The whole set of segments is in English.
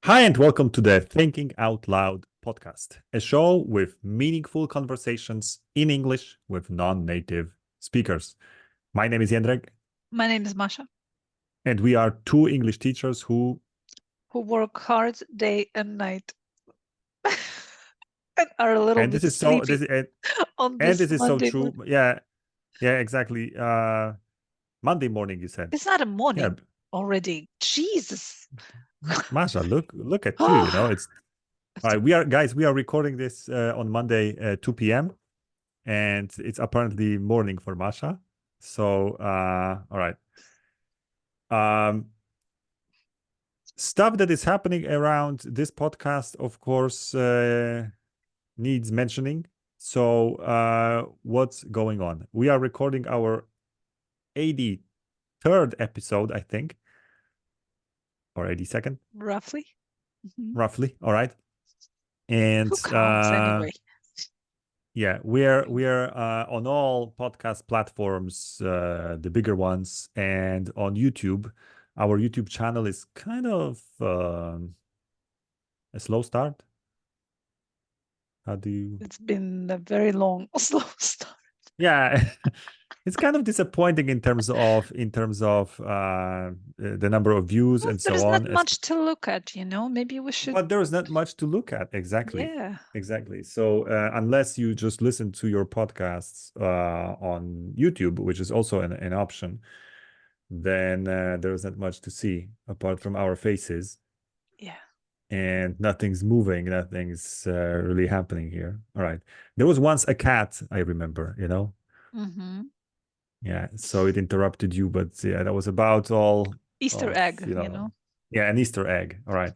Hi, and welcome to the Thinking Out Loud podcast, a show with meaningful conversations in English with non native speakers. My name is Jędrek, My name is Masha, and we are two English teachers who work hard day and night and are a little and bit this is so sleepy this on and this this is so Monday true. morning. Yeah, exactly. Monday morning, you said. It's not a Yeah, morning already. Jesus. Masha, look at you. It's all right. We are recording this on Monday, 2 p.m. and it's apparently morning for Masha. So, all right. Um, Stuff that is happening around this podcast, of course, needs mentioning. So, what's going on? We are recording our 83rd episode, I think, or 82nd, Roughly. roughly. All right. And Who counts anyway? yeah, we're on all podcast platforms, the bigger ones, and on YouTube. Our YouTube channel is kind of a slow start. How do you? It's been a very long, slow start. Yeah, it's kind of disappointing in terms of the number of views and so There's on. not much to look at, Maybe we should. But there is not much to look at. Exactly. Yeah. Exactly. So unless you just listen to your podcasts on YouTube, which is also an option, then there is not much to see apart from our faces. Yeah. And nothing's moving. Nothing's really happening here. All right. There was once a cat, I remember, Mm-hmm. Yeah. So it interrupted you, but yeah, that was about all Easter of, egg, yeah, an Easter egg. All right.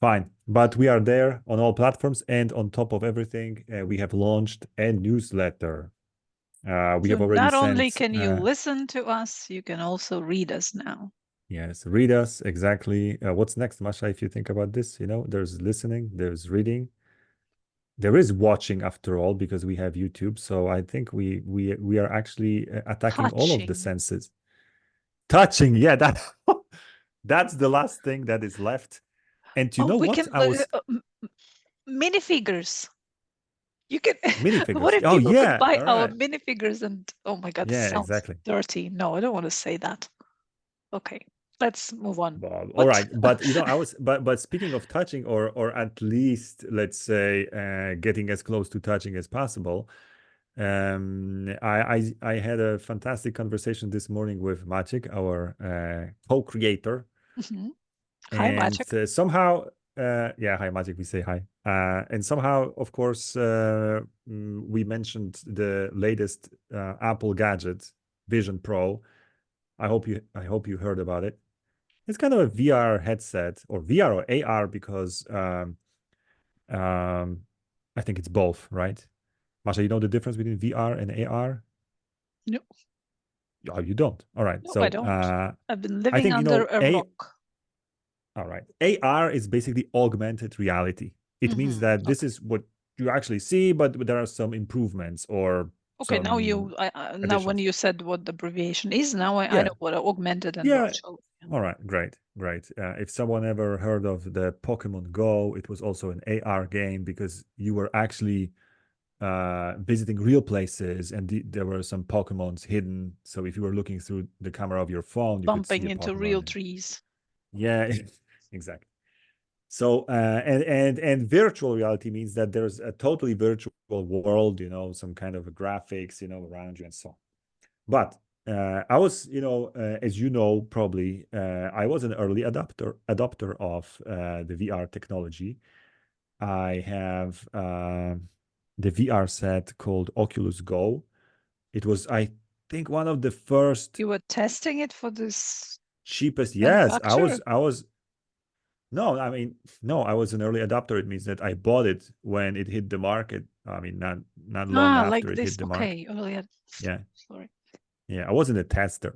Fine. But we are there on all platforms. And on top of everything, we have launched a newsletter. We So have already not only sent, can you listen to us, you can also read us now. yes, read us. Exactly. What's next, Masha, if you think about this? There's listening, there's reading. There is watching after all, because we have YouTube. So I think we are actually attacking all of the Touching. senses. Touching, yeah, that's the last thing that is left. And you know we what? can I was minifigures. You can. What minifigures. if Oh people could yeah, buy all our right. minifigures and oh my god, this Yeah, sounds exactly. dirty. No, I don't want to say that. Okay, let's move on. Well, all What? right, but I was but speaking of touching, or at least let's say getting as close to touching as possible. I had a fantastic conversation this morning with Maciek, our co-creator, Mhm. Hi, and Maciek. somehow, yeah, hi Maciek, we say hi, and somehow, of course, we mentioned the latest Apple gadget, Vision Pro. I hope you heard about it. It's kind of a VR headset, or VR or AR, because um, I think it's both, right? Masha, you know the difference between VR and AR? No, Oh, you don't. All right. no, I So don't. I've been I living think under a a rock. all right. AR is basically augmented reality. It means that this Okay. is what you actually see, but there are some improvements or Okay, now some now when additions. you said what the abbreviation is, now I Yeah. know what augmented and Yeah. virtual. All right. Great. Great. If someone ever heard of the Pokemon Go, it was also an AR game, because you were actually visiting real places, and there were some Pokemons hidden. So if you were looking through the camera of your phone, you could see Bumping a into real Pokemon. trees. Yeah, exactly. So and virtual reality means that there's a totally virtual world, some kind of graphics, around you and so on. But I was, as you know, probably, I was an early adopter of the VR technology. I have the VR set called Oculus Go. It was, I think, one of the first You were testing it for this cheapest. Yes, manufacturer? No, I mean, no, I was an early adopter. It means that I bought it when it hit the market. I mean, not long after Like it this. hit the market. Okay, earlier. Yeah, Sorry. yeah, I wasn't a tester.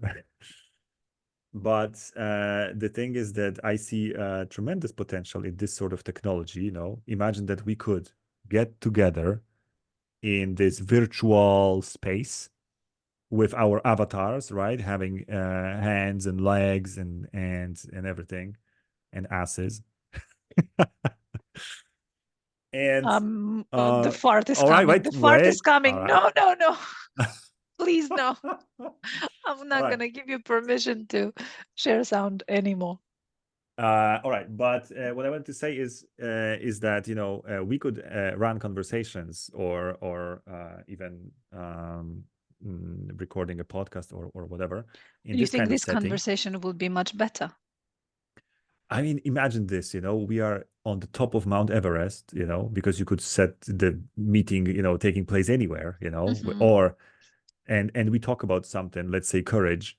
But the thing is that I see tremendous potential in this sort of technology. Imagine that we could get together in this virtual space with our avatars, right? Having hands and legs and everything, and asses. And The fart is all right, coming. wait, The fart is wait. All coming. right. No, no, no. Please, no. All I'm not right. gonna give you permission to share sound anymore. All right, but what I wanted to say is that we could run conversations or even recording a podcast or whatever in You this think kind of this setting. conversation will be much better? I mean, imagine this, we are on the top of Mount Everest, because you could set the meeting, taking place anywhere, Mhm. or and we talk about something, let's say courage,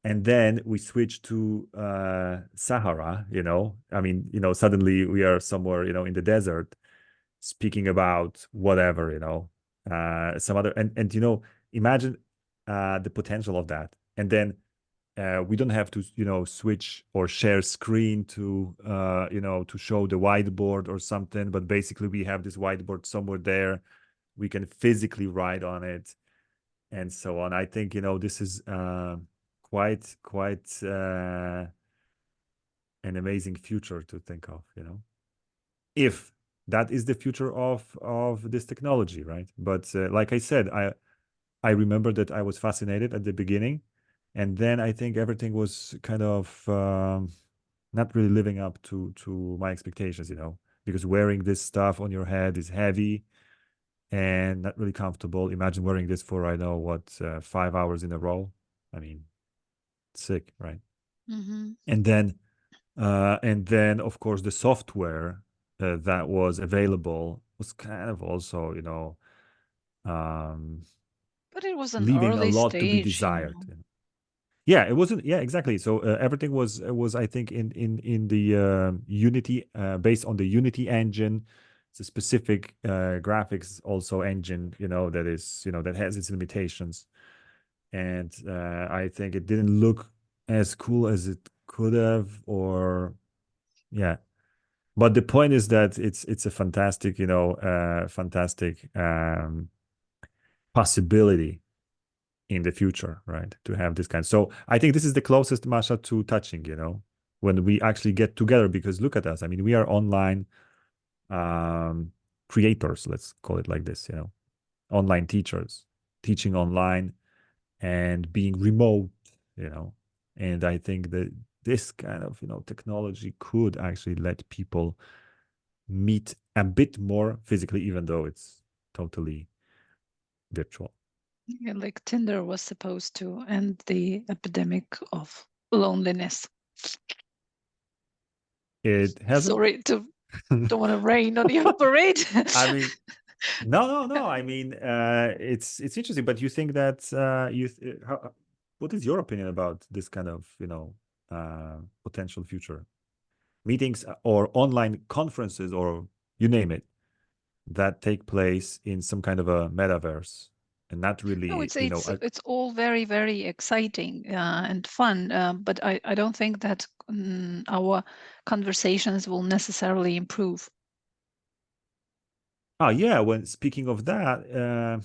and then we switch to Sahara, I mean, suddenly we are somewhere, in the desert speaking about whatever, some other, and imagine the potential of that. And then we don't have to, switch or share screen to, to show the whiteboard or something, but basically we have this whiteboard somewhere there. We can physically write on it and so on. I think, this is quite an amazing future to think of, if that is the future of this technology, right? But like I said, I remember that I was fascinated at the beginning, and then I think everything was kind of not really living up to my expectations, because wearing this stuff on your head is heavy and not really comfortable. Imagine wearing this for, I know what, 5 hours in a row. I mean, sick, right? Mhm. And then of course the software that was available was kind of also, um, But it was an leaving a early lot to be stage, you desired. know. Yeah, it wasn't. Yeah, exactly. So everything was I think in the Unity, based on the Unity engine. It's a specific graphics also engine, that is, that has its limitations, and I think it didn't look as cool as it could have, or yeah. But the point is that it's a fantastic, fantastic possibility in the future, right? To have this kind. So I think this is the closest, Masha, to touching, when we actually get together, because look at us. I mean, we are online creators, let's call it like this, online teachers, teaching online and being remote, you know. And I think that this kind of, technology could actually let people meet a bit more physically, even though it's totally virtual. Yeah, like Tinder was supposed to end the epidemic of loneliness. It hasn't. Sorry to don't want to rain on your parade. I mean, no. I mean, it's interesting, but you think that what is your opinion about this kind of, potential future meetings or online conferences or you name it, that take place in some kind of a metaverse and not No, really, it's all very very exciting and fun, but I don't think that our conversations will necessarily improve. yeah. When speaking of that,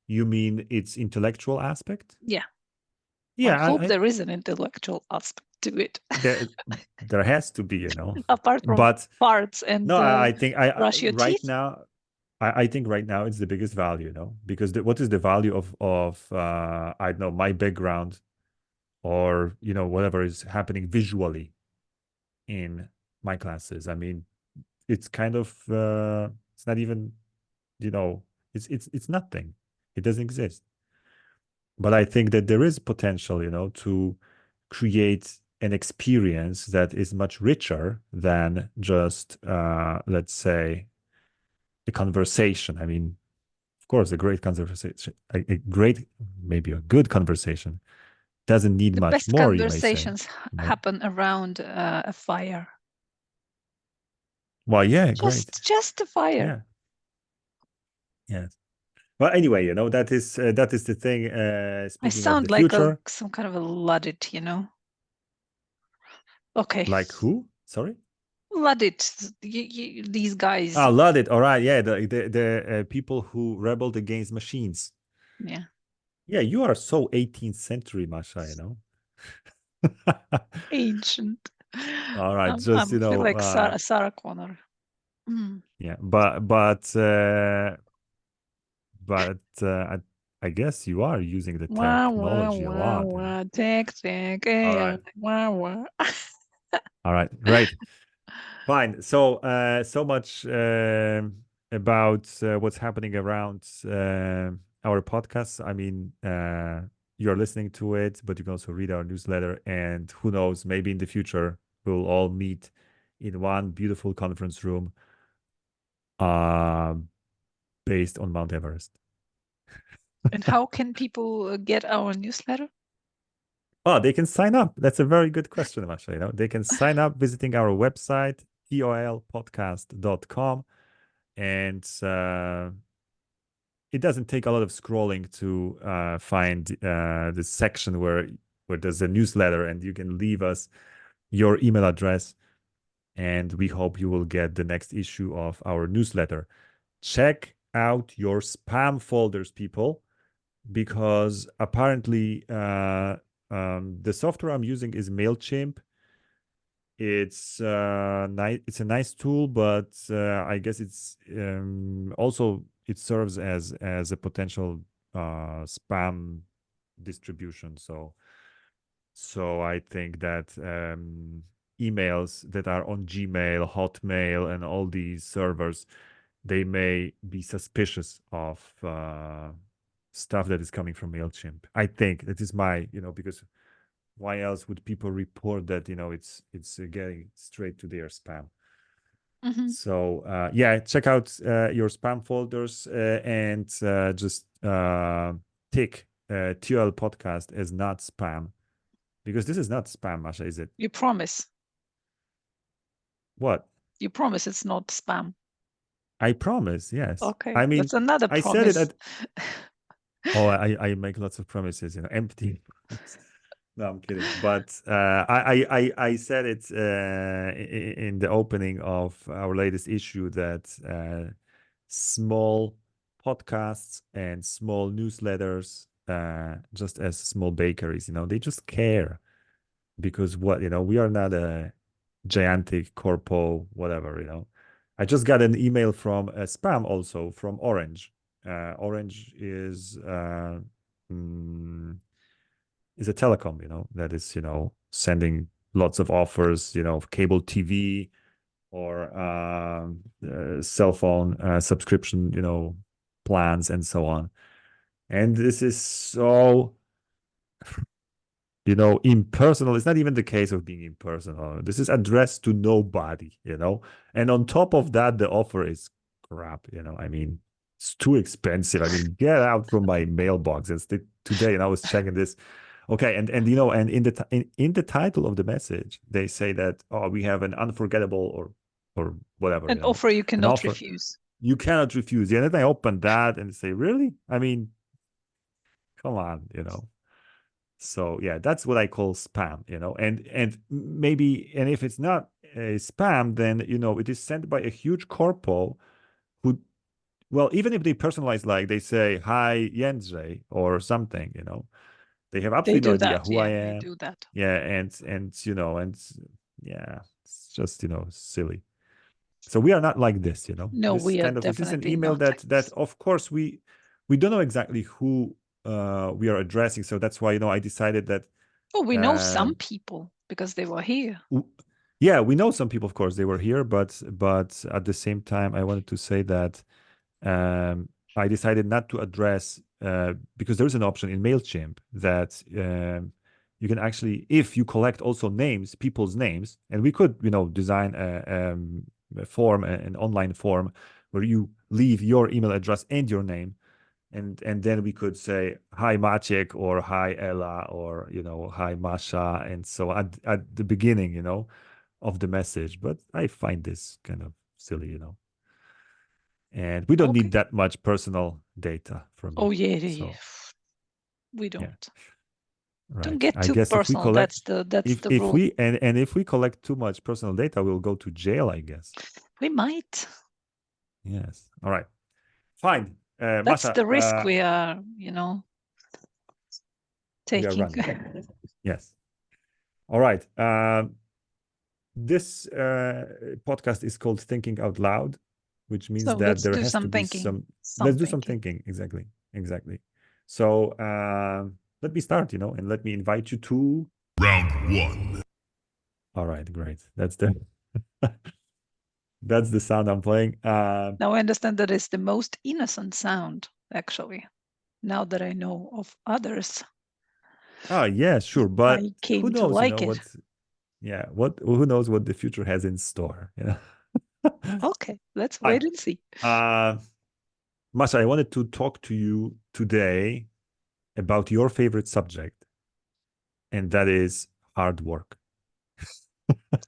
you mean its intellectual aspect? Yeah, I Yeah, hope there is an intellectual aspect to it, there has to be, apart from but parts and no, I think brush your right teeth. now, I think right now it's the biggest value, because what is the value of I don't know, my background, or whatever is happening visually in my classes. I mean, it's kind of it's not even, it's nothing. It doesn't exist. But I think that there is potential, to create an experience that is much richer than just let's say a conversation. I mean, of course, a great conversation, a great, maybe a good conversation doesn't need The much best more, you may say. conversations happen around a fire. Well, yeah, great. Just a fire. Yeah, yeah. Well, anyway, that is the thing. I Speaking of the sound like future, some kind of a luddite, Okay. like who? Sorry. Luddite, these guys. Ah, love it. All right, yeah, the people who rebelled against machines. Yeah. Yeah, you are so 18th century, Masha. Ancient. All right, just I feel like Sarah Connor. Mm. yeah, but I guess you are using the Wah, wah, technology a wah, lot. wah. Tech, All AI. right, Wah, wah. all right, great. Fine. So, so much about what's happening around our podcast. I mean, you're listening to it, but you can also read our newsletter. And who knows, maybe in the future, we'll all meet in one beautiful conference room uh, based on Mount Everest. And how can people get our newsletter? Oh, they can sign up. That's a very good question, Masha. You know, they can sign up visiting our website, tolpodcast.com. And it doesn't take a lot of scrolling to find the section where there's a newsletter, and you can leave us your email address, and we hope you will get the next issue of our newsletter. Check out your spam folders, people, because apparently the software I'm using is MailChimp. It's nice. It's a nice tool, but I guess it's also it serves as a potential spam distribution. So I think that emails that are on Gmail, Hotmail, and all these servers, they may be suspicious of stuff that is coming from MailChimp. I think that is my, because why else would people report that it's getting straight to their spam? Mm-hmm. So yeah, check out your spam folders and just tick TL podcast as not spam, because this is not spam, Masha, is it? You promise. What? You promise it's not spam. I promise, yes. Okay, I mean, that's another I said it promise. at oh, I make lots of promises, empty promises. No, I'm kidding. But I said it in the opening of our latest issue that small podcasts and small newsletters, just as small bakeries, they just care because we are not a gigantic corpo, whatever, I just got an email from a spam also from Orange. Orange is a telecom, that is, sending lots of offers, cable TV or cell phone subscription, plans and so on. And this is so, impersonal. It's not even the case of being impersonal. This is addressed to nobody, And on top of that, the offer is crap, I mean, it's too expensive. I mean, get out from my mailbox. It's today, and I was checking this. Okay, and and in the title of the message, they say that, oh, we have an unforgettable or whatever, An offer you an cannot offer refuse. you cannot refuse. Yeah, and then I open that and say, really? I mean, come on, So yeah, that's what I call spam, and maybe, and if it's not a spam, then it is sent by a huge corpo who, well, even if they personalize, like they say hi Jędrzej or something, they have They absolutely no do idea that. who I Yeah, they am. do that. Yeah, and yeah, it's just silly. So we are not like this, No, This we are kind of, this is an definitely email not like that this. of course we don't know exactly who we are addressing. So that's why I decided that Oh, we know uh, some people because they were here. yeah, we know some people, of course, they were here, but at the same time, I wanted to say that I decided not to address because there's an option in Mailchimp that you can actually, if you collect also names, people's names, and we could, design a form, an online form where you leave your email address and your name, and then we could say hi Maciek or hi Ella or hi Masha, and so at the beginning, of the message. But I find this kind of silly, and we don't Okay. need that much personal data from you. Oh yeah, So we yeah, don't. Don't right. get I too guess if we personal. collect, That's the if rule. we and if we collect too much personal data, we'll go to jail, I guess. We might. Yes. All right. Fine. That's Masha, the risk we are, we are taking. running. Yes. All right. this podcast is called Thinking Out Loud, which means So that let's there do has to some be thinking. let's Some do some thinking. thinking. Exactly. So let me start, and let me invite you to Round one. All right, great. That's the that's the sound I'm playing. Now I understand that it's the most innocent sound, actually. Now that I know of others, Oh yeah, sure. But I who came to knows, like it. who knows what the future has in store, Okay, let's Hi. wait and see. Masha, I wanted to talk to you today about your favorite subject, and that is hard work.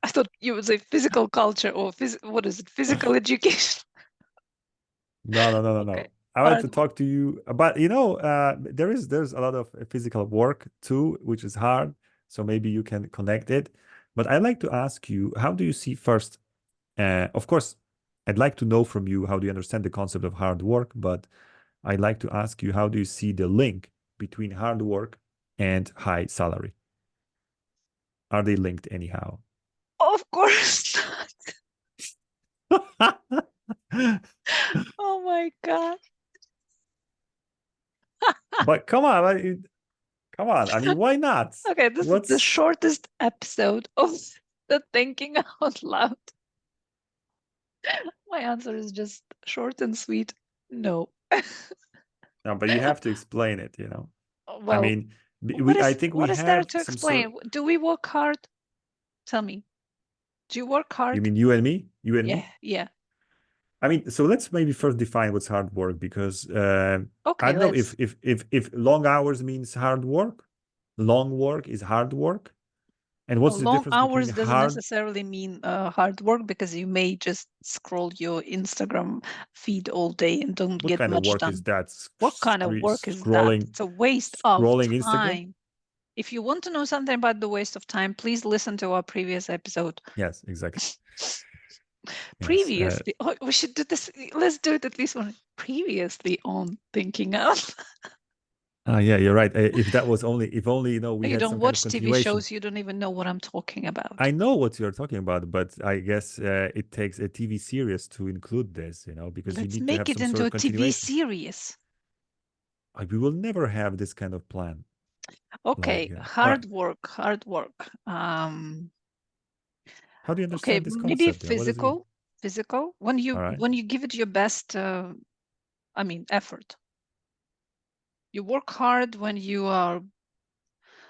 I thought you would say physical culture or what is it? Physical education. No. Okay, I wanted to hard work. talk to you about, there's a lot of physical work too, which is hard. So maybe you can connect it. But I'd like to ask you, how do you see first? Of course, I'd like to know from you how do you understand the concept of hard work, but I'd like to ask you, how do you see the link between hard work and high salary? Are they linked anyhow? Of course not. Oh my God. But come on, come on. I mean, why not? Okay, this is the What's shortest episode of the Thinking Out Loud. My answer is just short and sweet. No. No, but you have to explain it, I Well, mean, I think we what is there have to some sort. explain? Do we work hard? Tell me. Do you work You hard? mean you and me? You and Yeah, me? yeah. I mean, so let's maybe first define what's hard work, because I Okay, don't know let's. if long hours means hard work, long work is hard work, and what's the Long difference between hours doesn't hard? necessarily mean hard work, because you may just scroll your Instagram feed all day and don't What get kind of much work is done. that? What kind of work is that? Scrolling, It's a waste of scrolling Instagram? time. If you want to know something about the waste of time, please listen to our previous episode. Yes, exactly. Yes. Previously, we should do this. Let's do it at least one. Previously on Thinking Out. Yeah, you're right. If that was only, if only, we You had don't some kind of watch TV continuation. shows, you don't even know what I'm talking about. I know what you're talking about, but I guess it takes a TV series to include this, because you Let's need to make have it some sort into of a TV continuation. series. We will never have this kind of plan. Okay, All right. hard work. How do you Okay, understand this maybe concept? What does it mean? physical. All right. When you give it your best, effort. You work hard when you are.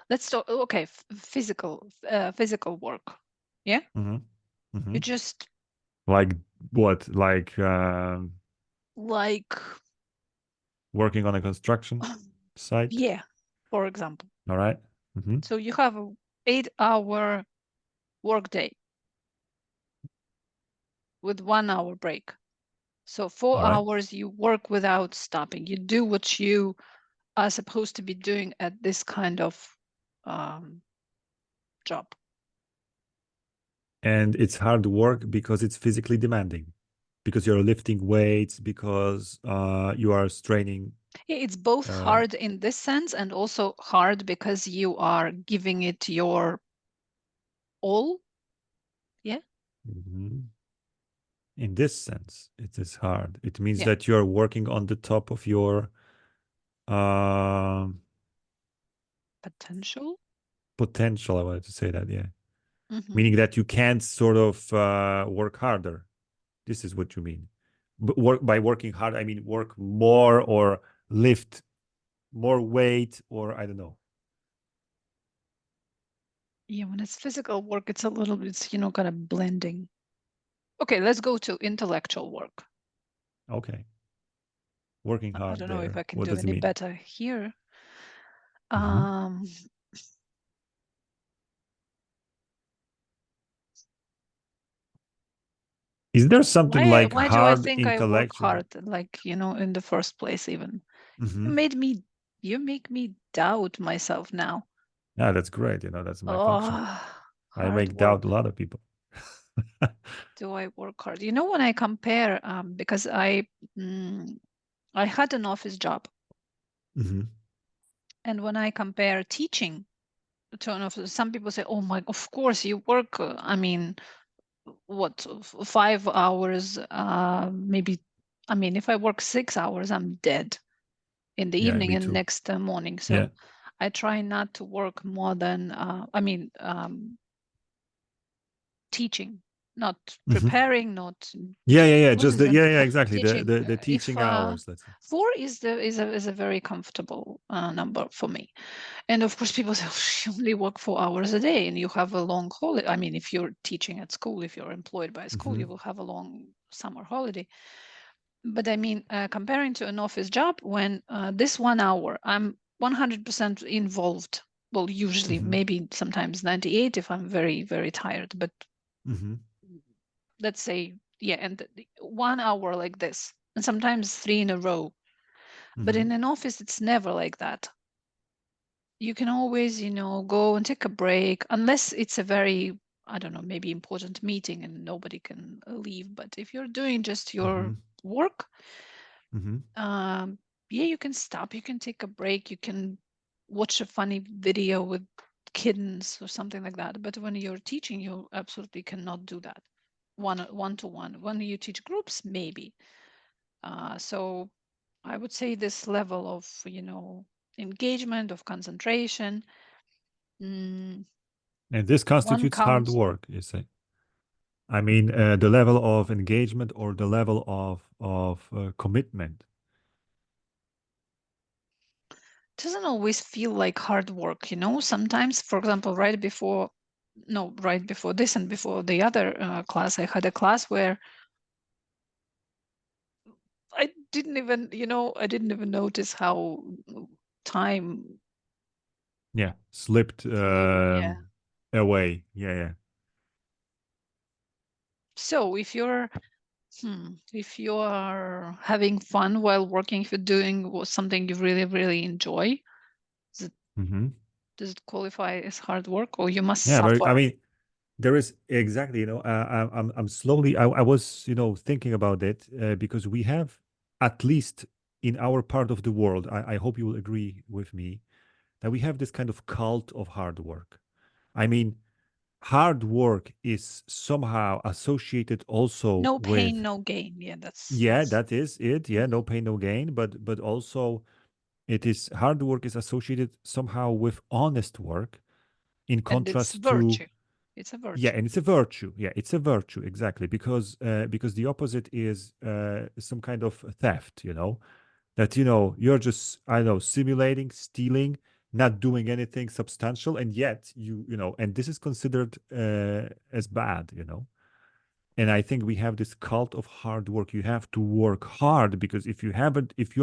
Let's talk. Okay, physical work. Yeah. Mm-hmm. Mm-hmm. You just Like what? Like like working on a construction site? yeah, for example. All right. Mm-hmm. So you have a 8-hour work day with 1 hour break. So four All right. hours you work without stopping. You do what you are supposed to be doing at this kind of job. And it's hard work because it's physically demanding, because you're lifting weights, because you are straining. Yeah, it's both hard in this sense and also hard because you are giving it your all. Yeah. Mm-hmm. In this sense, it is hard. It means Yeah. that you're working on the top of your Potential. potential. I wanted to say that, yeah. Mm-hmm. Meaning that you can't sort of work harder. This is what you mean. But by working hard, I mean work more or lift more weight, or I don't know. Yeah, when it's physical work, it's a little bit, kind of blending. Okay, let's go to intellectual work. Okay. Working I hard don't know if there. I can What do does it any mean? better here. Mm-hmm. Is there something like Why do I hard think I work intellectual? hard, like, in the first place even? Mm-hmm. You make me doubt myself now. Yeah, that's great. That's my function. Oh, I hard make doubt a work. lot of people. Do I work hard? When I compare, because I had an office job, Mm-hmm. and when I compare teaching turn off. Some people say, "Oh my, of course you work." I mean, what 5 hours? Maybe. I mean, if I work 6 hours, I'm dead in the Yeah, evening me and too. next morning. Yeah. So I try not to work more than. I mean, teaching, not Hmm. preparing, not Yeah, yeah, doing yeah. Just quizzes the and yeah, yeah, exactly. The teaching. the the If teaching hours, let's say. 4 is the is a very comfortable number for me. And of course, people say, "Oh, you only work 4 hours a day, and you have a long holiday." I mean, if you're teaching at school, if you're employed by a school, you Hmm. will have a long summer holiday. But I mean, comparing to an office job, when this 1 hour, I'm 100% involved. Well, usually, Hmm. maybe sometimes 98 if I'm very, very tired. But Hmm. let's say, yeah, and 1 hour like this, and sometimes three in a row. But Hmm. in an office, it's never like that. You can always, go and take a break, unless it's a very, I don't know, maybe important meeting and nobody can leave. But if you're doing just your Hmm. work, Hmm. um, yeah, you can stop, you can take a break, you can watch a funny video with kittens or something like that. But when you're teaching, you absolutely cannot do that one to one. When you teach groups, maybe. So I would say this level of, engagement, of concentration, mm, And this one constitutes hard counts. work, you say. I mean, the level of engagement or the level of commitment. Doesn't always feel like hard work, Sometimes, for example, right before this and before the other class, I had a class where I didn't even notice how time Yeah, slipped flew. Yeah. away. Yeah, yeah. So if you are having fun while working, if you're doing something you really, really enjoy, does it, Hmm. does it qualify as hard work, or you must Yeah, very. I suffer? mean, there is exactly. I'm slowly. I was thinking about it because we have, at least in our part of the world. I hope you will agree with me that we have this kind of cult of hard work. I mean, hard work is somehow associated also No pain, with, no gain. Yeah, that's yeah, that's. that is it. Yeah, no Mhm. pain, no gain. But also it is, hard work is associated somehow with honest work, in And it's contrast to, virtue. It's a yeah, virtue. and it's a virtue. Yeah, it's a virtue, exactly, because the opposite is some kind of theft. That you're just, I don't know, simulating, stealing, not doing anything substantial, and yet and this is considered as bad. And I think we have this cult of hard work. You have to work hard, because if you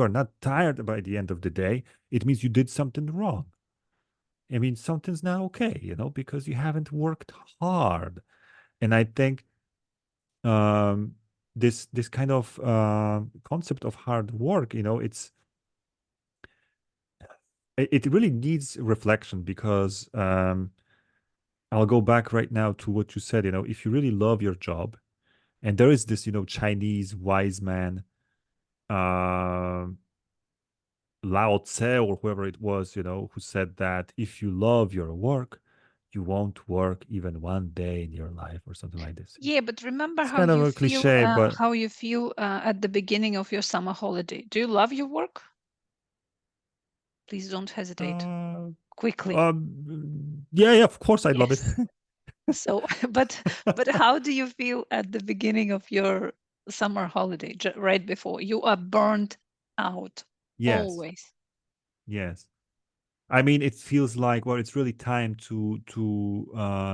are not tired by the end of the day, it means you did something wrong. I mean, something's not okay, because you haven't worked hard. And I think um, this kind of concept of hard work, it really needs reflection, because I'll go back right now to what you said. If you really love your job, and there is this Chinese wise man, um Lao Tse, or whoever it was, who said that if you love your work, you won't work even one day in your life, or something like this. Yeah, but remember It's kind of a cliche, but how you feel at the beginning of your summer holiday. Do you love your work? Please don't hesitate. uh, Quickly. yeah, yeah, of course I love it. Yes. So, but how do you feel at the beginning of your summer holiday, right before? You are burnt out Yes, always. yes. I mean, it feels like, well, it's really time to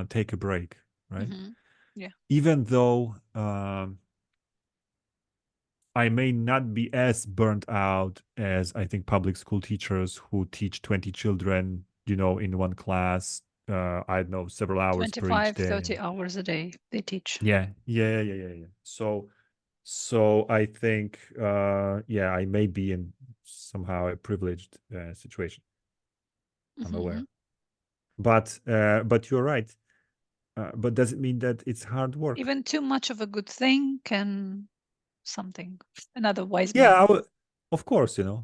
take a break, right? Hmm. Yeah. Even though I may not be as burnt out as, I think, public school teachers who teach 20 children, in one class, I don't know, several hours per each 25, day. 30 hours a day they teach. Yeah, yeah, yeah, yeah, yeah. So I think, yeah, I may be in somehow a privileged situation. I'm Hmm. aware, but you're right. But does it mean that it's hard work? Even too much of a good thing can something. Another wise Yeah, man. of course, of Yeah.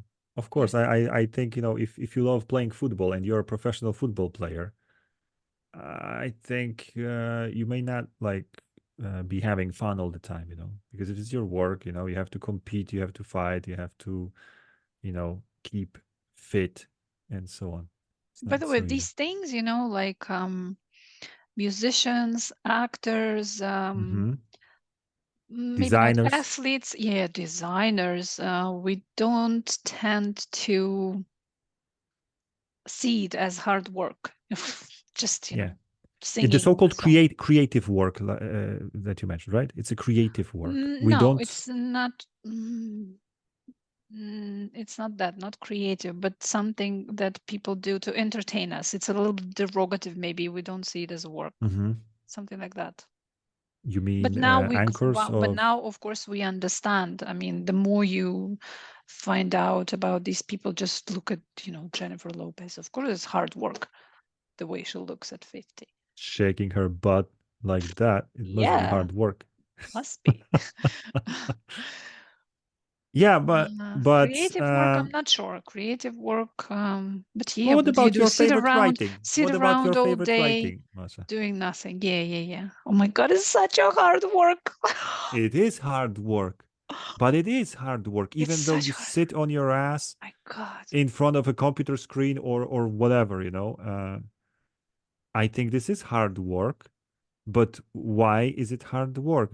course. I think, if you love playing football and you're a professional football player, I think you may not like be having fun all the time, you know, because it is your work, you know, you have to compete, you have to fight, you have to, you know, keep fit and so on. It's By not the way, so easy. these things, you know, like musicians, actors, Hmm. maybe not Designers, athletes, yeah, designers, we don't tend to see it as hard work. Just, you yeah. know, In the singing the so-called song. creative work that you mentioned, right? It's a creative work. We No, don't. it's not. It's not that, not creative, but something that people do to entertain us. It's a little bit derogative, maybe. We don't see it as work, Mhm. something like that. You But mean now anchors but of now, of course, we understand. I mean, the more you find out about these people, just look at, you know, Jennifer Lopez. Of course, it's hard work, the way she looks at 50. shaking her butt like that? It must be Yeah, hard work. must be. Yeah, but Creative work, I'm not sure. Creative work, but yeah, well, what what do you about do? your favorite writing? Sit What about around your all favorite day writing, Masha? doing nothing. Yeah, yeah, yeah. Oh my God, it's such a hard work. It is hard work, but it is hard work, It's even though such you hard. sit on your ass My God. in front of a computer screen or whatever, you know. I think this is hard work, but why is it hard work?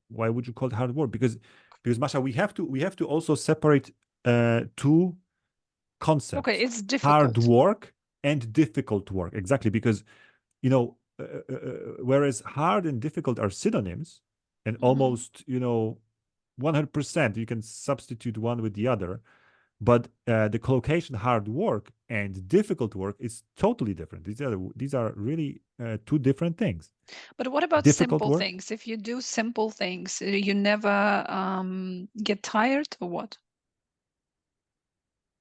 Why would you call it hard work? Because Masha, we have to also separate two Okay, concepts: it's hard difficult. work and difficult work. Exactly, because you know, whereas hard and difficult are synonyms, and Mhm. almost 100% you can substitute one with the other. But the collocation hard work and difficult work is totally different. These are really two different things. But what about Difficult simple work. things? If you do simple things, you never get tired or what?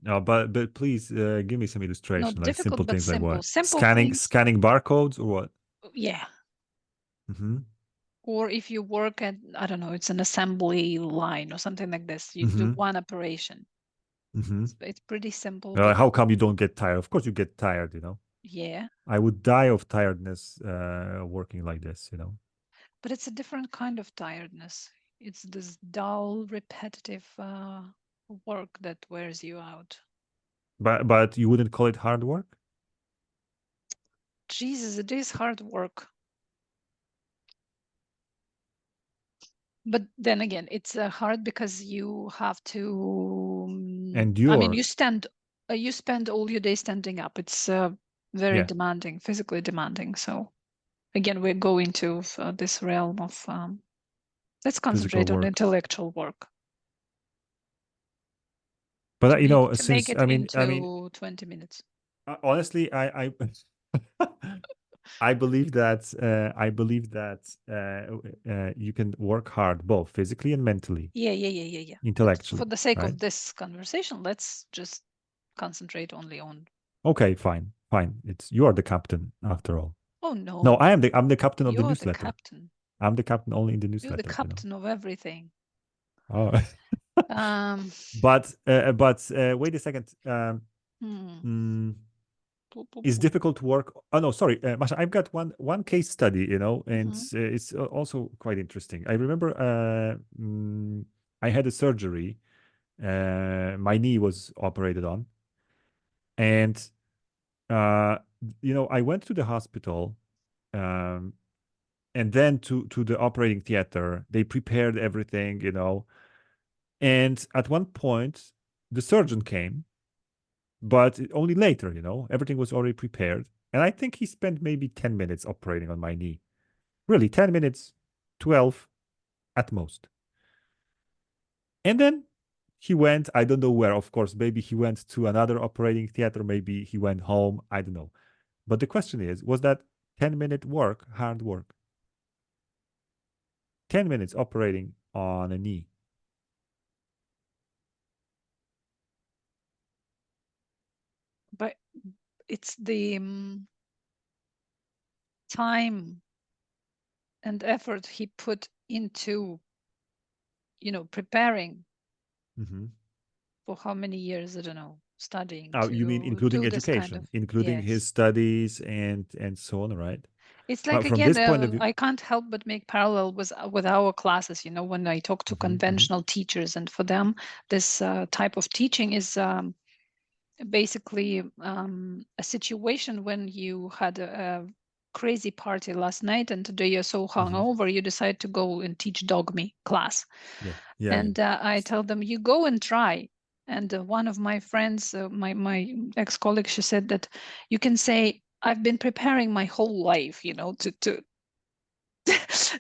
No, but please give me some Not illustration, like simple difficult, but things like simple. what? Simple Scanning things. scanning barcodes or what? Yeah. Mm-hmm. Or if you work at, I don't know, it's an assembly line or something like this, you do Mm-hmm. one operation. Mm-hmm. It's pretty simple, but How come you don't get tired? Of course you get tired, yeah. I would die of tiredness working like this. But it's a different kind of tiredness. It's this dull, repetitive work that wears you out. But you wouldn't call it hard work? Jesus, it is hard work. But then again, it's hard because you have to. I mean, Endure. you spend all your day standing up. It's very Yeah, demanding, physically demanding. So again, we're going to this realm of let's physical concentrate on work. intellectual work But to make since it into 20 minutes. honestly, I believe that you can work hard both physically and mentally, Yeah, yeah, yeah, yeah, yeah. But for intellectually, the sake right? of this conversation, let's just concentrate only on. Okay, fine, fine. You are the captain after all. Oh No, no, I'm the captain of the you're the newsletter. captain. I'm the captain only in the You're the newsletter. captain of everything. Oh, Um, but wait a second. hmm. Mm, Boop, boop, is boop. difficult work. Oh no, sorry, Masha. I've got one case study, and Mhm. it's also quite interesting. I remember I had a surgery. My knee was operated on, and uh, I went to the hospital, um, and then to the operating theater. They prepared everything, and at one point the surgeon came, but only later. Everything was already prepared, and I think he spent maybe 10 minutes operating on my knee. Really, 10 minutes, 12 at most. And then he went, I don't know where, of course. Maybe he went to another operating theater. Maybe he went home. I don't know. But the question is, was that 10-minute work hard work? 10 minutes operating on a knee. But it's the time and effort he put into, preparing Hmm. for how many years? I don't know. studying Oh, you mean to including do this kind of, education, including his yes. studies and so on, right? It's But like, from again, this point of view, I can't help but make parallel with our classes, you know, when I talk to conventional teachers, and for them, this type of teaching is basically a situation when you had a crazy party last night and today you're so hungover, you decide to go and teach dogme class. yeah, yeah, yeah. And I tell them, you go and try. And one of my friends, my ex-colleague, she said that you can say, I've been preparing my whole life, you know, to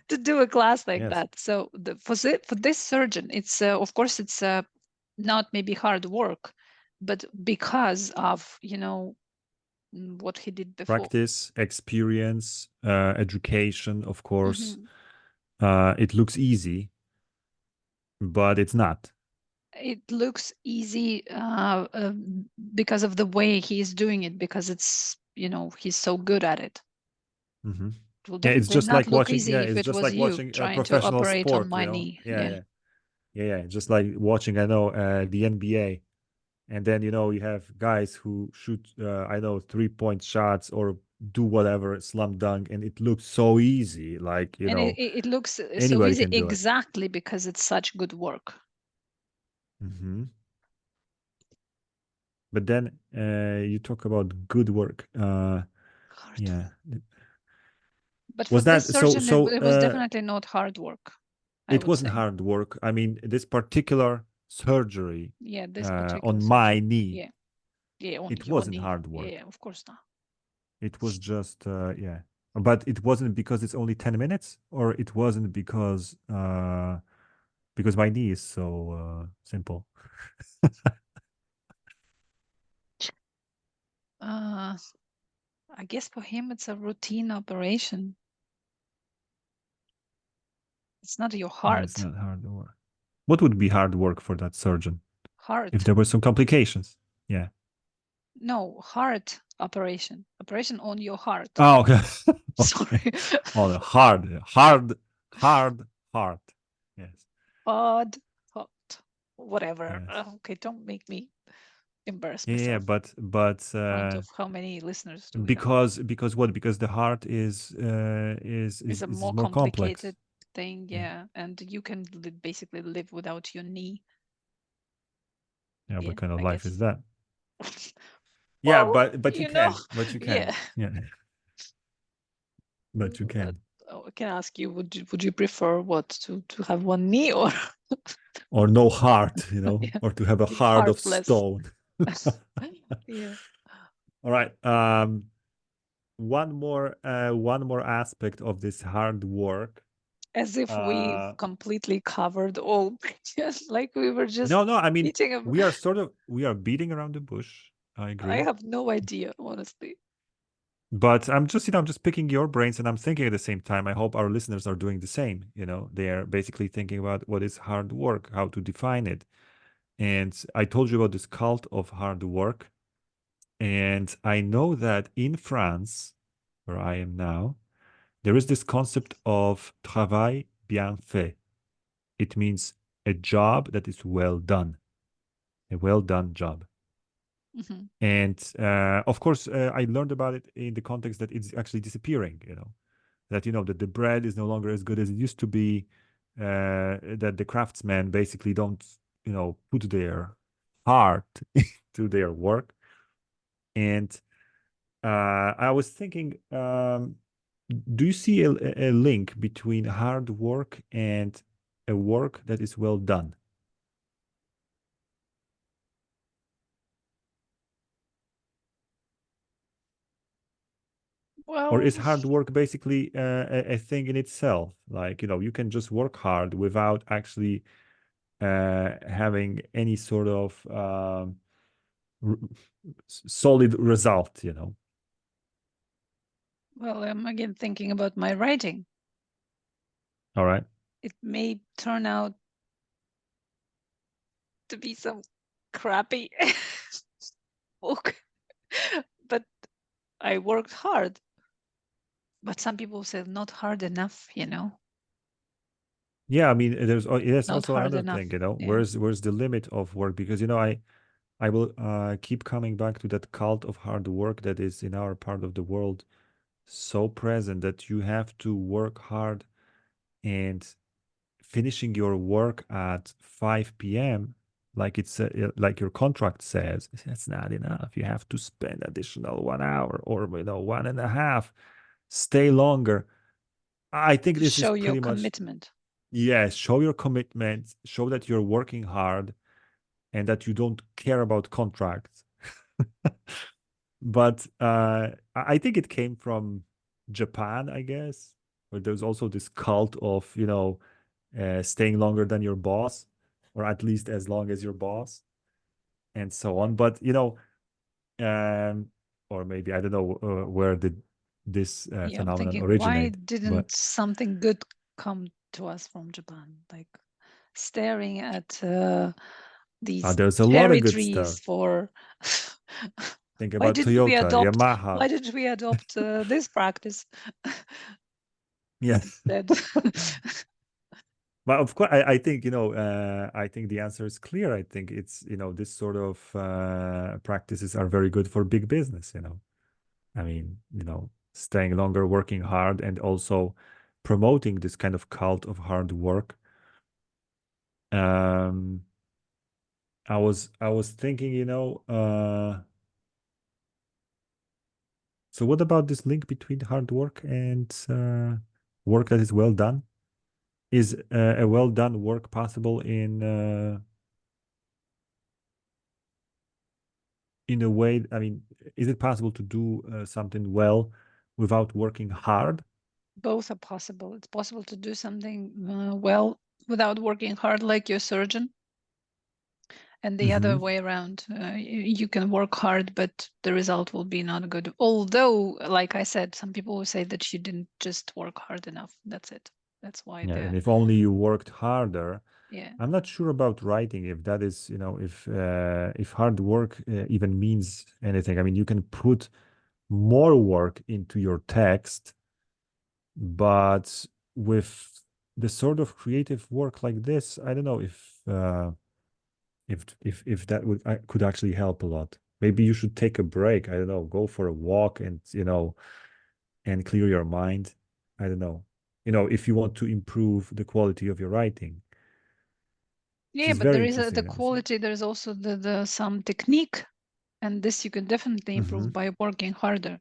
to do a class like Yes. that. So for this surgeon, it's of course it's not maybe hard work, but because of, you know, what he did before. Practice, experience, education, of course. Mhm. It looks easy, but it's not. It looks easy because of the way he is doing it, because it's, you know, he's so good at it. Hmm. It will Yeah, it's definitely just not like look watching. Yeah, easy if it's it just was like you watching a trying to professional operate on sport. my knee. Yeah, Yeah. yeah, yeah, yeah. Just like watching. I know the NBA, and then you have guys who shoot. I know 3-point shots or do whatever slam dunk, and it looks so easy. Like And it looks so anybody easy can do it. exactly because it's such good work. Hmm. But then you talk about good work. Hard Yeah. work. But for Was this that so? surgeon, So it was definitely not hard work, I it would wasn't say. hard work. I mean, this particular surgery Yeah, this on particular my surgeon. knee, Yeah. Yeah, on it your wasn't knee. hard Yeah, work. of course not. It was just yeah. But it wasn't because it's only 10 minutes, or it wasn't because my knee is so simple. Uh, I guess for him it's a routine operation. It's not your Yeah, it's heart. not hard work. What would be hard work for that surgeon if Heart. there were some complications? Yeah. No, heart operation. Operation on your heart. Oh, okay. Okay. Sorry. Oh, the hard heart. Yes. Hard, hot, whatever. Yes. Okay, don't make me embarrass Yeah, yeah, myself but in front of how many listeners do we have? because what? Because the heart is It's a is more more complicated complex. thing, Yeah. yeah. And you can basically live without your knee. Yeah, Yeah, what kind of I life is guess. that? Yeah, Well, but you you know, can. But you yeah. can. Yeah. But you Uh, can. I can ask you, would you prefer what, to have one knee or Or no heart, yeah, or to have a be heart of heartless? stone. Yeah. All right. One more aspect of this hard work. As if we've Uh completely covered all, just like we were just no, no, I mean eating a. we are beating around the bush. I I agree. have no idea, honestly. But I'm just picking your brains and I'm thinking at the same time. I hope our listeners are doing the same. They are basically thinking about what is hard work, how to define it. And I told you about this cult of hard work. And I know that in France, where I am now, there is this concept of travail bien fait. It means a job that is well done, a well done job. Hmm. And of course, I learned about it in the context that it's actually disappearing, that that the bread is no longer as good as it used to be, that the craftsmen basically don't put their heart into their work. And I was thinking, do you see a link between hard work and a work that is well done? Or Well, is hard work basically a thing in itself? Like, you can just work hard without actually having any sort of r- solid result. well, I'm again thinking about my writing. All right. It may turn out to be some crappy book, but I worked hard. But some people say not hard enough. Yeah, I mean, there's Not also hard another enough. thing, Yeah. where's the limit of work? Because, I will keep coming back to that cult of hard work that is in our part of the world so present that you have to work hard, and finishing your work at 5 p.m. like like your contract says, that's not enough. You have to spend additional 1 hour or 1.5, stay longer. I think To this is show your pretty much, commitment. yes, show your commitment, show that you're working hard and that you don't care about contracts. But I think it came from Japan, I guess, where there's also this cult of, staying longer than your boss, or at least as long as your boss, and so on. But um, or maybe I don't know where did this Yeah, I'm phenomenon thinking, why originate, but didn't something good come to us from Japan? Like staring at these there's a lot of cherry good trees stuff. for. Think Why about didn't we Toyota, adopt? Yamaha. Why didn't we adopt this practice Yeah. instead? But of course, I think, I think the answer is clear. I think it's, this sort of practices are very good for big business. I mean, staying longer, working hard, and also promoting this kind of cult of hard work. Um, I was thinking, so what about this link between hard work and work that is well done? Is a well done work possible in a way? I mean, is it possible to do something well without working hard? Both are possible. It's possible to do something well without working hard, like your surgeon, and the other Mm-hmm. way around. You can work hard, but the result will be not good. Although, like I said, some people will say that you didn't just work hard enough. That's it. That's why Yeah, the and if only you worked harder. yeah. I'm not sure about writing, if that is, if hard work even means anything. I mean, you can put more work into your text, but with the sort of creative work like this, I don't know if that could actually help a lot. Maybe you should take a break. I don't know, go for a walk and and clear your mind. I don't know. If you want to improve the quality of your writing, which Yeah, is but very there is the interesting. quality. There's also the some technique, and this you can definitely Hmm. improve by working harder,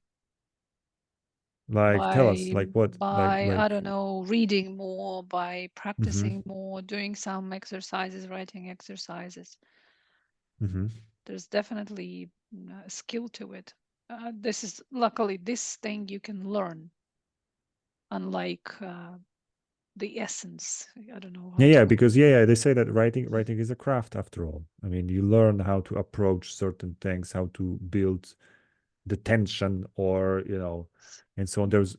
Like, tell us, by like what, I don't know, reading more, by hmm practicing more, doing some exercises, writing exercises. hmm There's definitely a skill to it. This is luckily this thing you can learn, unlike the essence. I don't know how Yeah, to yeah, call because yeah, they say that writing is a craft after all. I mean, you learn how to approach certain things, how to build the tension, or and so on. There's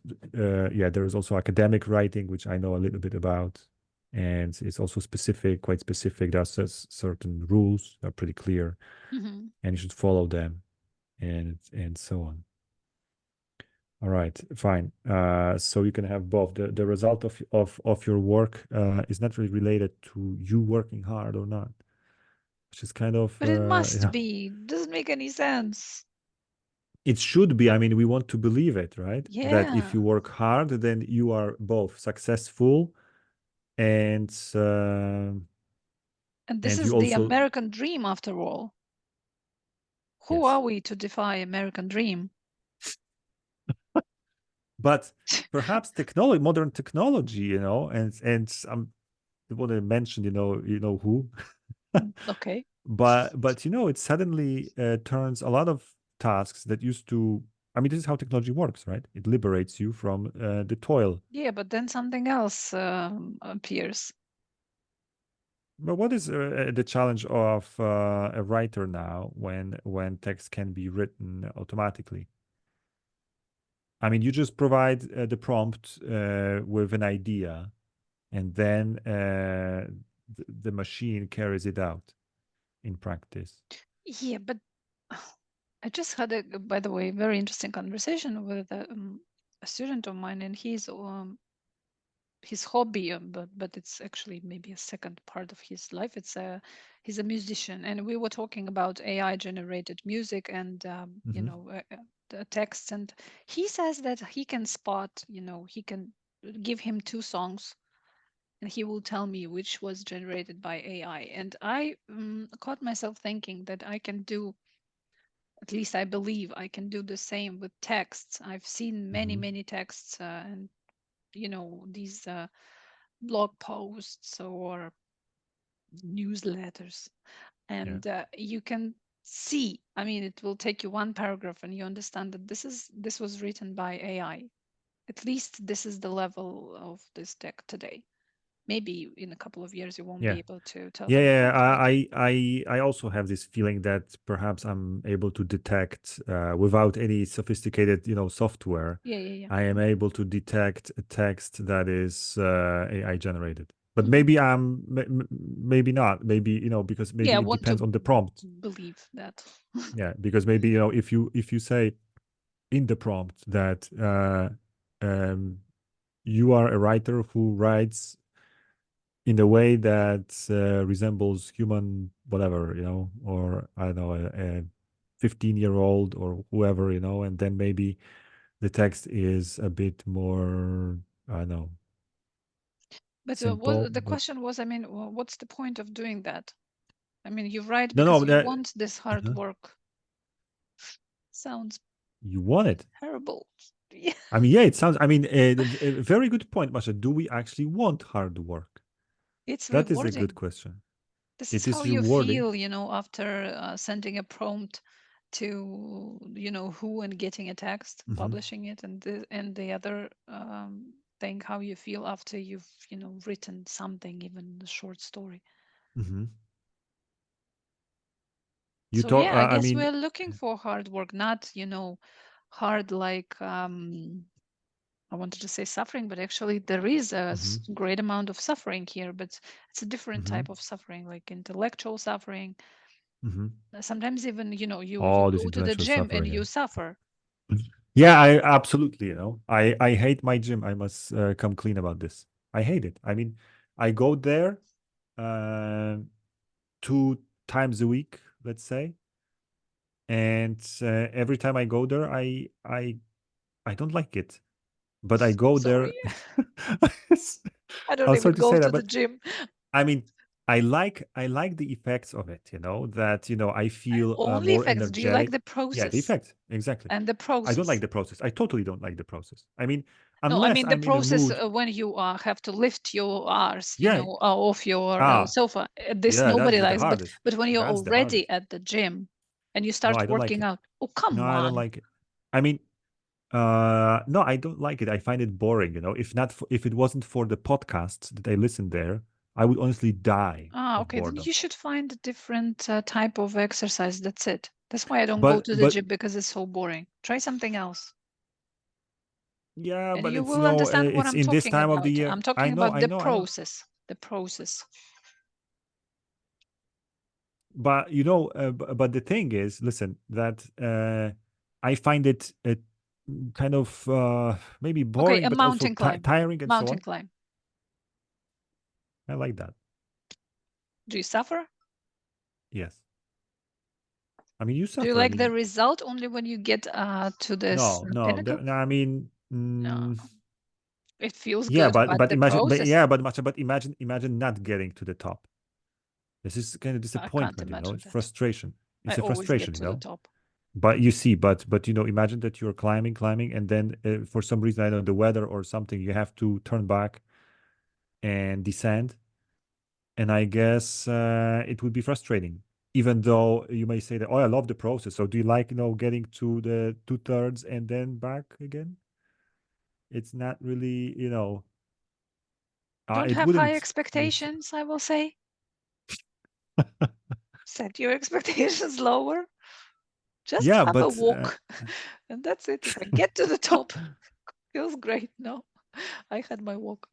also academic writing, which I know a little bit about, and it's also specific, quite specific. There's certain rules that are pretty clear, it. Hmm. and you should follow them, and so on. All right, fine. So you can have both. The result of your work is not really related to you working hard or not, which is kind of But it must yeah. be. Doesn't make any sense. It should be. I mean, we want to believe it, right? That if Yeah. you work hard, then you are both successful and And this and you is the also. American dream after all. Who Yes. are we to defy American dream? But perhaps technology, modern technology, and I want to mention, who. Okay. But it suddenly turns a lot of tasks that used to. I mean, this is how technology works, right? It liberates you from the toil. Yeah, but then something else appears. But what is the challenge of a writer now when text can be written automatically? I mean, you just provide the prompt with an idea, and then the machine carries it out in practice. Yeah, but I just had by the way, very interesting conversation with a student of mine, and he's his hobby, but it's actually maybe a second part of his life. He's a musician, and we were talking about AI generated music and the text, and he says that he can spot, he can give him two songs and he will tell me which was generated by AI. And I caught myself thinking that I can do, at least I believe I can do the same with texts. I've seen many texts and these blog posts or newsletters, and you can see, I mean, it will take you one paragraph and you understand that this was written by AI. At least this is the level of this tech today. Maybe in a couple of years you won't be able to tell them Yeah, apart, but I also have this feeling that perhaps I'm able to detect without any sophisticated, software. yeah. I am able to detect a text that is AI generated. But Mhm. maybe maybe not. Maybe because Yeah, I maybe it want to depends on the prompt. believe that. Yeah, because maybe if you say in the prompt that you are a writer who writes in a way that resembles human whatever, or I don't know, a 15-year-old or whoever, and then maybe the text is a bit more, I don't know, But simple. the But question was, I mean, what's the point of doing that? I mean, you write no, because no, you that want this hard work. Sounds you want it. terrible. Yeah. I mean, yeah, it sounds. I mean, a very good point, Masha. Do we actually want hard work? It's That is a good rewarding. question. This is It how is you rewarding. feel, after sending a prompt to, who, and getting a text, Hmm. publishing it, and the other thing, how you feel after you've, written something, even a short story. Hmm. You So talk. yeah, I I guess mean, we're looking for hard work, not, hard like I wanted to say suffering, but actually there is a hmm great amount of suffering here, but it's a different hmm type of suffering, like intellectual suffering. hmm Sometimes even, you all this go to the intellectual gym and suffering. you suffer. Yeah, I absolutely, I hate my gym. I must come clean about this. I hate it. I mean, I go there uh, 2 times a week, let's say, and every time I go there, I don't like it. But I go Sorry, there. I don't I'm sorry even to go say to that, the but gym. I mean, I like the effects of it. That I feel Only more effects. Do you like energetic. the Yeah, the process? effects exactly. And the I don't like process. the process. I totally don't like the process. I mean, No, I unless mean the I'm in a process mood. when you have to lift your arms, Yeah. off your Ah, sofa. This yeah, that nobody is the likes. But hardest. when you're That's the already hardest. at the gym and you No, start I don't like working it. out, oh No, come I don't on! like it. I mean, no, I don't like it. I find it boring. If it wasn't for the podcasts that I listen there, I would honestly die Ah, of okay. Then boredom. you should find a different type of exercise. That's it. That's why I don't go But to the but gym because it's so boring. Try something else, yeah, and but you it's will understand what it's I'm in this talking time of the about. year. I'm talking I about the know, I know. process. The process. But but the thing is, listen, that I find it kind of maybe Okay, boring, a but also mountain climb. tiring and so Mountain on. climb. I like that. Do you suffer? Yes. I mean, you Do you suffer. I like the mean, result only when you get to this no, no, pinnacle? no. I mean, No, it feels yeah, good, but but the imagine, but process, yeah, but imagine not getting to the top. This is kind of I can't disappointment. imagine It's that. frustration. I It's a always get frustration. to the top. But you see, but imagine that you're climbing, and then for some reason, I don't know, the weather or something, you have to turn back and descend. And I guess it would be frustrating, even though you may say that, oh, I love the process. So do you like, getting to the 2/3 and then back again? It's not really, Don't it have high wouldn't be. expectations, I will say. Set your expectations lower. Just Yeah, have a but walk, and that's it. If I get to the top, feels great. No, I had my walk.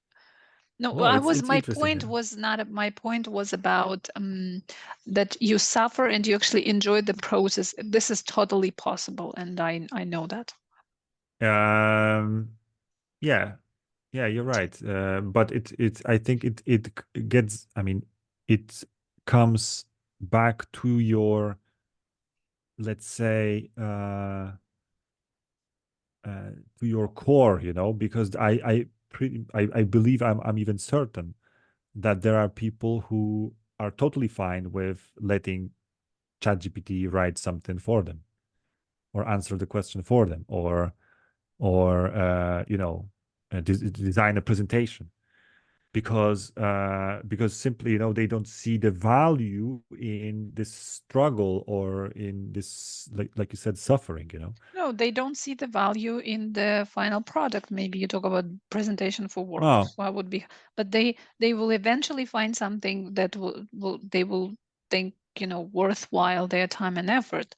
No, no, I it's was. it's My interesting. point was not. My point was about that you suffer and you actually enjoy the process. This is totally possible, and I know that. Yeah, Yeah, you're right. But I think it gets, I mean, it comes back to your, let's say, to your core, because I believe I'm even certain that there are people who are totally fine with letting ChatGPT write something for them or answer the question for them or design a presentation because simply they don't see the value in this struggle or in this like you said suffering. No, they don't see the value in the final product. Maybe you talk about presentation for work. Oh. So I would be, but they will eventually find something that will they will think worthwhile their time and effort,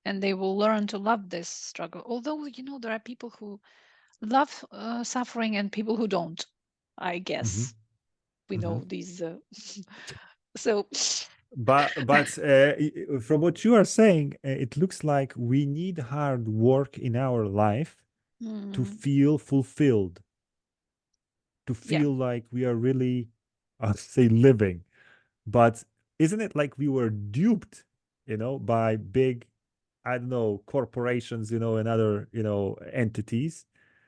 and they will learn to love this struggle. Although there are people who love suffering and people who don't. I Mm-hmm, guess we mm-hmm. know these. So But from what you are saying, it looks like we need hard work in our life to mm, feel fulfilled, to yeah. feel like we are really, I'll say, living. But isn't it like we were duped, by big, I don't know, corporations, and other, entities?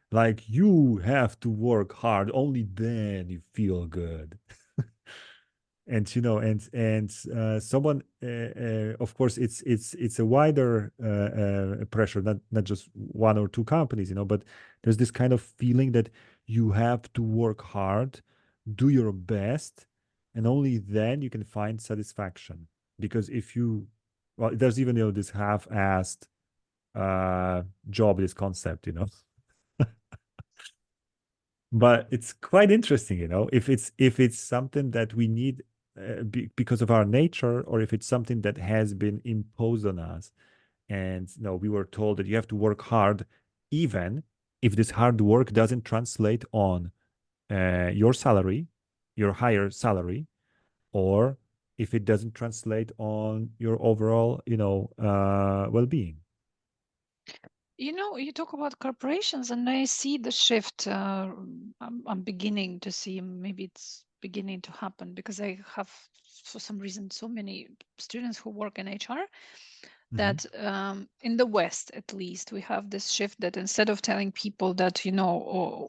Like you have to work hard, only then you feel good. And someone of course it's a wider pressure, not just one or two companies, but there's this kind of feeling that you have to work hard, do your best, and only then you can find satisfaction. Because if you well, there's even this half-assed job, this concept, but it's quite interesting, if it's something that we need because of our nature, or if it's something that has been imposed on us. And we were told that you have to work hard, even if this hard work doesn't translate on your salary, your higher salary, or if it doesn't translate on your overall, well-being. You talk about corporations, and I see the shift. I'm beginning to see, maybe it's beginning to happen, because I have, for some reason, so many students who work in HR Hmm. that in the West, at least, we have this shift that instead of telling people that,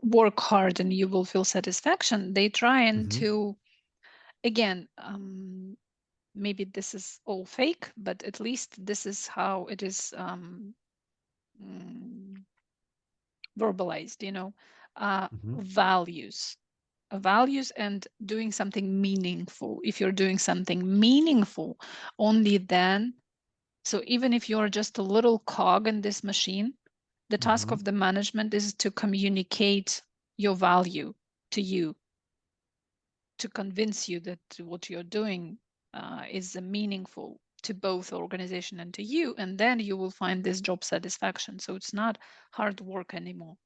work hard and you will feel satisfaction, they try and Hmm. to, again, maybe this is all fake, but at least this is how it is mm, verbalized, Hmm. values. Values and doing something meaningful. If you're doing something meaningful, only then, so even if you're just a little cog in this machine, the task Hmm. of the management is to communicate your value to you, to convince you that what you're doing is meaningful to both organization and to you, and then you will find this job satisfaction. So it's not hard work anymore.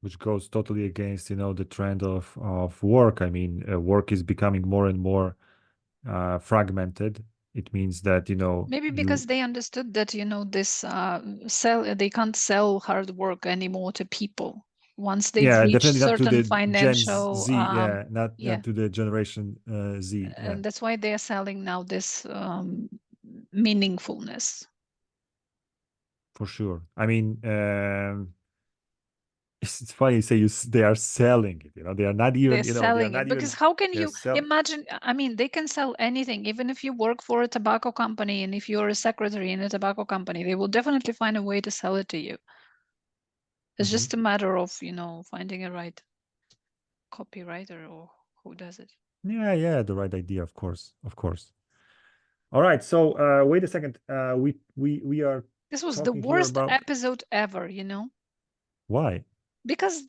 Which goes totally against the trend of work. I mean, work is becoming more and more fragmented. It means that Maybe you because they understood that this they can't sell hard work anymore to people once they've yeah, reached definitely not to certain the Gen financial Z. Yeah, not yeah, to the generation Z. Yeah, and that's why they are selling now this meaningfulness. for sure. I mean, it's funny you say they are selling it. They are not They're even. They are selling not it because even. how can They're you selling. imagine? I mean, they can sell anything, even if you work for a tobacco company and if you're a secretary in a tobacco company, they will definitely find a way to sell it to you. It's Hmm. just a matter of, finding a right copywriter or who does it. Yeah, yeah, the right idea, of course, of course. All right, so wait a second. We are This was the talking here worst about episode ever, why. because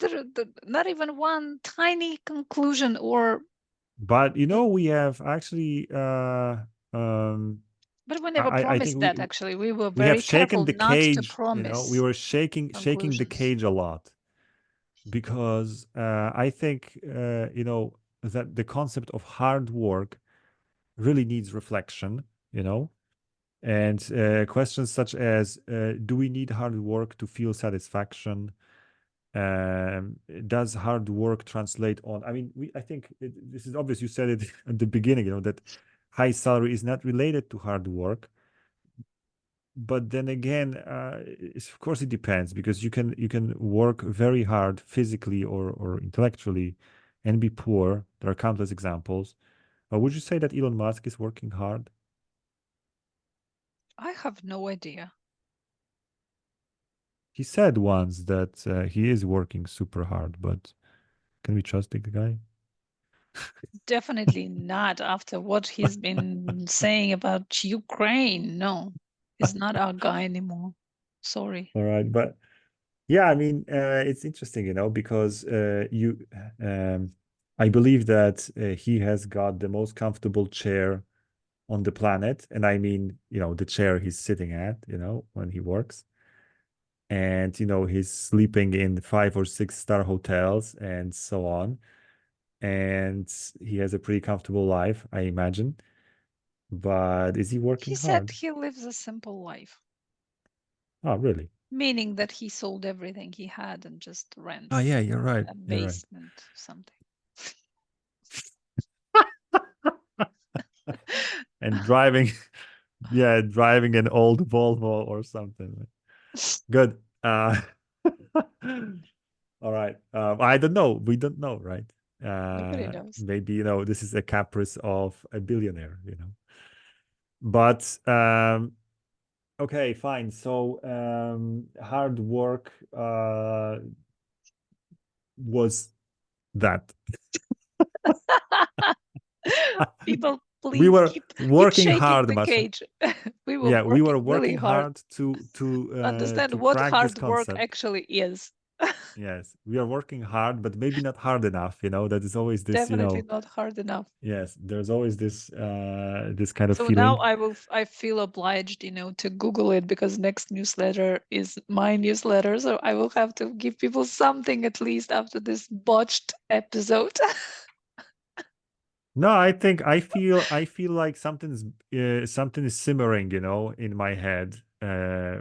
not even one tiny conclusion or. But we have actually um But we never I think promised that, actually. We were we have very shaken careful the not to cage, we promise were shaking the conclusions. cage a lot, because I think that the concept of hard work really needs reflection, you know And questions such as, do we need hard work to feel satisfaction? Does hard work translate on? I mean, I think this is obvious. You said it at the beginning, that high salary is not related to hard work. But then again, of course, it depends, because you can work very hard physically or intellectually and be poor. There are countless examples. Would you say that Elon Musk is working hard? I have no idea. He said once that he is working super hard, but can we trust the guy? Definitely not after what he's been saying about Ukraine. No, he's not our guy anymore. Sorry. All right, but yeah, I mean, it's interesting, because I believe that he has got the most comfortable chair on the planet, and I mean, the chair he's sitting at, when he works, and he's sleeping in 5 or 6 star hotels and so on, and he has a pretty comfortable life, I imagine. But is he He working said hard? he lives a simple life, Oh, really? meaning that he sold everything he had and just Oh, rents yeah, you're right. a You're right. basement, something. And driving, yeah, driving an old Volvo or something. Good. All right. I don't know. We don't know, right? Nobody knows. Maybe, this is a caprice of a billionaire. But okay, fine. So hard work was that. People, We please were keep working shaking hard, the Masha. cage. We were Yeah, we working were really working hard hard to to understand to what crack this hard work concept. actually is. Yes, we are working hard, but maybe not hard enough. That is always this, Definitely not hard enough. yes, there's always this kind of So now feeling. I feel obliged, to Google it because next newsletter is my newsletter. So I will have to give people something at least after this botched episode. No, I feel like something is simmering, in my head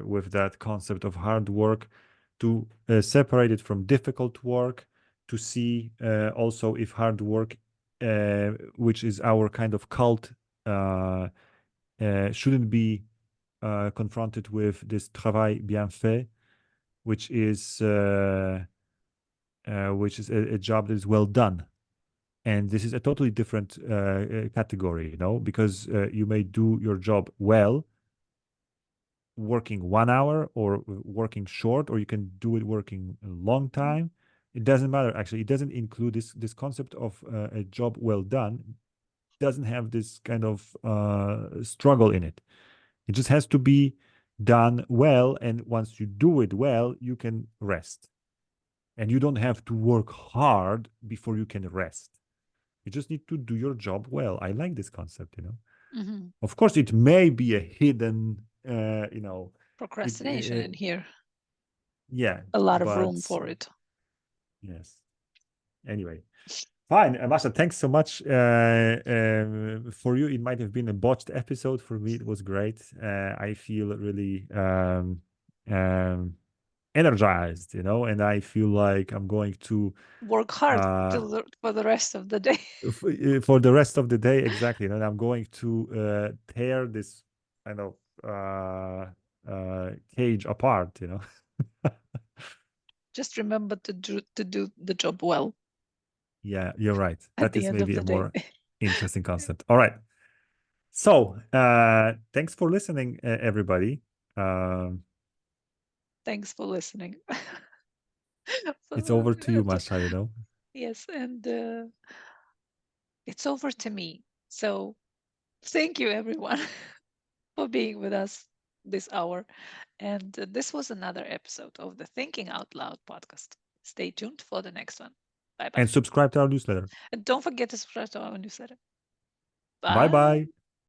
with that concept of hard work, to separate it from difficult work, to see also if hard work, which is our kind of cult, shouldn't be confronted with this travail bien fait, which is a job that is well done. And this is a totally different category, because you may do your job well working 1 hour, or working short, or you can do it working a long Mhm. time. It doesn't matter. Actually, it doesn't include this concept of a job well done. Doesn't have this kind of struggle in it. It just has to be done well, and once you do it well, you can rest, and you don't have to work hard before you can rest. You just need to do your job well. I like this concept. Mhm. Of course, it may be a hidden, Procrastination in here. yeah, A lot of room but for it. yes. Anyway, fine. Masha, thanks so much. For you, it might have been a botched episode. For me, it was great. I feel really um, energized, and I feel like I'm going to Work hard uh, for the rest of the day. for the rest of the day, exactly. And I'm going to tear this kind of cage apart. Just remember to do the job well Yeah, you're right. at That the is end of maybe a the day. more interesting concept. All right. So thanks for listening, everybody. Um, Thanks for listening. it's over to you, For- Masha. yes, and it's over to me. So thank you, everyone, for being with us this hour. And this was another episode of the Thinking Out Loud podcast. Stay tuned for the next one. Bye bye. And subscribe to our newsletter. And don't forget to subscribe to our newsletter. Bye Bye. bye.